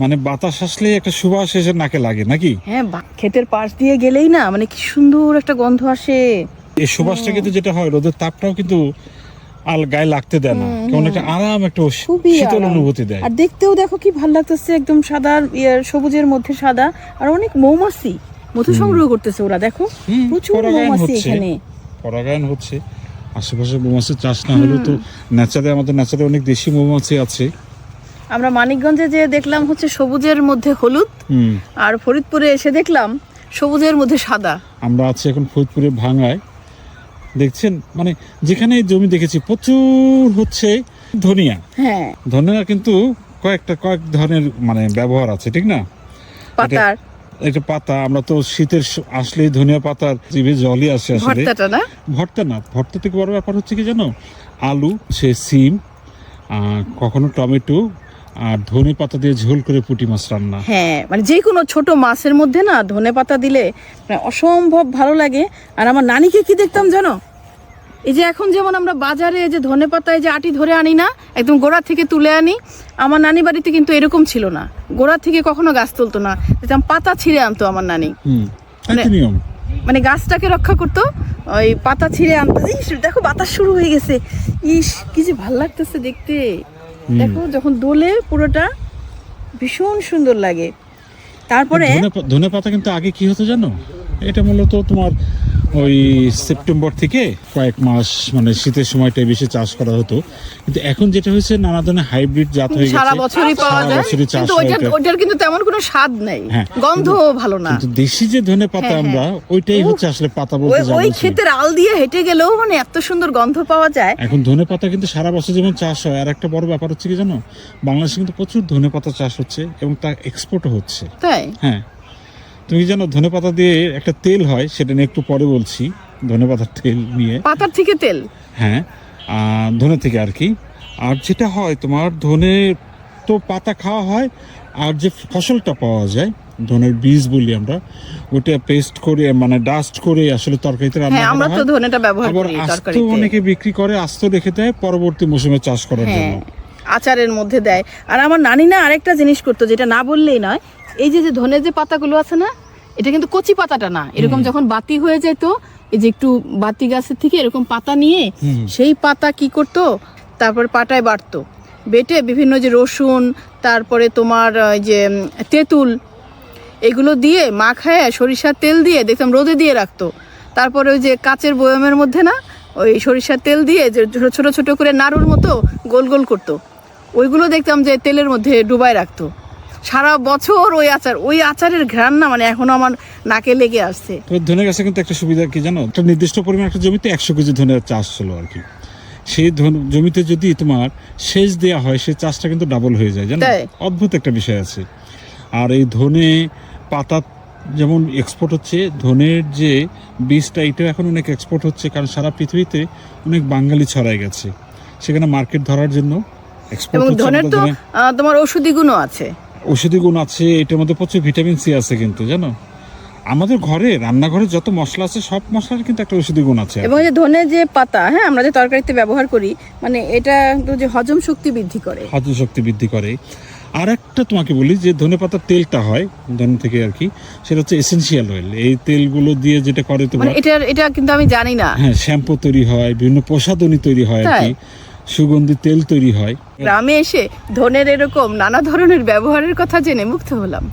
মানে বাতাস আসলে একটা সুবাস এসে নাকে লাগে নাকি? হ্যাঁ, ক্ষেতের পাশ দিয়ে গেলেই না মানে কি সুন্দর একটা গন্ধ আসে। এই সুবাসটা কিন্তু যেটা হয়, রোদের তাপটাও কিন্তু গায়ে লাগতে দেয় না, কেমন একটা আরাম, একটা খুবই শীতল আরাম। অনুভূতি দেয়। আর দেখতেও দেখো কি ভালো লাগতেছে, একদম সাদা সবুজের মধ্যে সাদা, আর অনেক মৌমাছি মধু সংগ্রহ করতেছে ওরা, দেখো প্রচুর মৌমাছি এখানে পরাগায়ন হচ্ছে। আশেপাশে মৌমাছির চাষ না হলেও তো আমাদের ন্যাচারে অনেক দেশি মৌমাছি আছে। আমরা মানিকগঞ্জে যে দেখলাম হচ্ছে সবুজের মধ্যে হলুদ, আর ফরিদপুরে এসে দেখলাম সবুজের মধ্যে সাদা। আমরা আছি এখন ফরিদপুরে ভাঙ্গায়, দেখছেন মানে যেখানে জমি দেখেছি প্রচুর হচ্ছে ধনিয়া। হ্যাঁ, ধনিয়া কিন্তু কয়েক ধরনের মানে ব্যবহার আছে, ঠিক না? পাতার একটা পাতা, আমরা তো শীতের আসলেই ধনিয়া পাতার জিভে জলই আসে। আসলে ভর্তাটা না, ভর্তা থেকে বড় ব্যাপার হচ্ছে কি জানো, আলু, সে সিম, কখনো টমেটো আর ধনে পাতা দিয়ে ঝোল করে পুঁটি মাছ রান্না। হ্যাঁ, মানে যে কোনো ছোট মাছের মধ্যে না ধনে পাতা দিলে মানে অসম্ভব ভালো লাগে। আর আমার নানিকে কি দেখতাম জানো, এই যে এখন যেমন আমরা বাজারে যে ধনে পাতায় যে আটি ধরে আনি না, একদম গোড়া থেকে তুলে আনি, আমার নানি বাড়িতে কিন্তু এরকম ছিল না, গোড়া থেকে কখনো গাছ তুলতো না, দেখতাম পাতা ছিঁড়ে আনতো আমার নানি। মানে গাছটাকে রক্ষা করতো, ওই পাতা ছিঁড়ে আনতো। দেখো বাতাস শুরু হয়ে গেছে, ইস কি যে ভালো লাগতেছে দেখতে। দেখো যখন দোলে পুরোটা ভীষণ সুন্দর লাগে। তারপরে ধনে পাতা কিন্তু আগে কি হতো জানো, এটা মূলত তোমার ওই সেপ্টেম্বর থেকে কয়েক মাস মানে শীতের সময়টাই বেশি চাষ করা হতো, কিন্তু এখন যেটা হয়েছে নানা ধরনের হাইব্রিড জাত হয়ে গেছে, সারা বছরই পাওয়া যায়, কিন্তু ওইটার কিন্তু তেমন কোনো স্বাদ নেই, গন্ধ ভালো না। কিন্তু দেশি যে ধনে পাতা আমরা ওইটাই হচ্ছে আসলে পাতা বলতে জানি। ওই ক্ষেতের আল দিয়ে হেঁটে গেলেও মানে এত সুন্দর গন্ধ পাওয়া যায়। এখন ধনে পাতা কিন্তু সারা বছর যেমন চাষ হয়, আর একটা বড় ব্যাপার হচ্ছে কি জানো, বাংলাদেশে কিন্তু প্রচুর ধনে পাতা চাষ হচ্ছে এবং তা এক্সপোর্টও হচ্ছে। তাই? হ্যাঁ, তুমি জানো ধনে পাতা দিয়ে একটা তেল হয়, সেটা নিয়ে একটু পরে বলছি, ধনে পাতার তেল নিয়ে। পাতার থেকে তেল? হ্যাঁ, ধনে থেকে আর কি। আর যেটা হয় তোমার, ধনে তো পাতা খাওয়া হয়, আর যে ফসলটা পাওয়া যায় ধনের বীজ বলি আমরা, ওটা পেস্ট করে মানে ডাস্ট করে আসলে তরকারিতে রান্না করা হয়। আমরা তো ধনেটা ব্যবহার করি তরকারিতে। আস্ত অনেকে বিক্রি করে, আস্ত রেখে দেয় পরবর্তী মৌসুমে চাষ করার জন্য, আচারের মধ্যে দেয়। আর আমার নানি না আরেকটা জিনিস করতো, যেটা না বললেই নয়, এই যে ধনে যে পাতাগুলো আছে না, এটা কিন্তু কচি পাতাটা না, এরকম যখন বাতি হয়ে যেত, এই যে একটু বাতি গাছের থেকে এরকম পাতা নিয়ে সেই পাতা কি করতো, তারপরে পাটায় বাটতো, বেটে বিভিন্ন যে রসুন, তারপরে তোমার যে তেঁতুল, এগুলো দিয়ে মাখায় সরিষার তেল দিয়ে দেখতাম রোদে দিয়ে রাখতো। তারপরে ওই যে কাচের বয়মের মধ্যে না ওই সরিষার তেল দিয়ে যে ছোট ছোট করে নাড়ুর মতো গোল গোল করতো, ওইগুলো দেখতাম যে তেলের মধ্যে ডুবায় রাখতো। সারা বছর ওই আচারের ঘ্রাণ না মানে এখনো আমার নাকে লেগে আসছে। ধনে গাছে কিন্তু একটা সুবিধা কি জানো, একটা নির্দিষ্ট পরিমাণ একটা জমিতে 100 কেজি ধনের চাষ ছিল আর কি, সেই জমিতে যদি তোমার সেচ দেওয়া হয়, সেই চাষটা কিন্তু ডাবল হয়ে যায়, জানো? অদ্ভুত একটা বিষয় আছে। আর এই ধনে পাতা যেমন এক্সপোর্ট হচ্ছে, ধনের যে বীজটা এটাও এখন অনেক এক্সপোর্ট হচ্ছে, কারণ সারা পৃথিবীতে অনেক বাঙালি ছড়ায় গেছে, সেখানে মার্কেট ধরার জন্য এক্সপোর্ট হচ্ছে। ধনের তো তোমার ঔষধি গুণও আছে। ঔষধি গুণ আছে, এটার মধ্যে প্রচুর ভিটামিন সি আছে কিন্তু, জানো? আমাদের ঘরে রান্নাঘরে যত মশলা আছে সব মশলার কিন্তু একটা ঔষধি গুণ আছে। এবং যে ধনে যে পাতা, হ্যাঁ, আমরা যে তরকারিতে ব্যবহার করি, মানে এটা যে হজম শক্তি বৃদ্ধি করে। আর একটা তোমাকে বলি, যে ধনে পাতার তেলটা হয় ধনে থেকে আর কি, সেটা হচ্ছে এসেনশিয়াল অয়েল। এই তেলগুলো দিয়ে যেটা করে তোমার, এটা কিন্তু আমি জানি না। হ্যাঁ, শ্যাম্পু তৈরি হয়, বিভিন্ন প্রসাধনী তৈরি হয় আর কি, সুগন্ধি তেল তৈরি হয়। গ্রামে এসে ধনের এরকম নানা ধরনের ব্যবহারের কথা জেনে মুগ্ধ হলাম।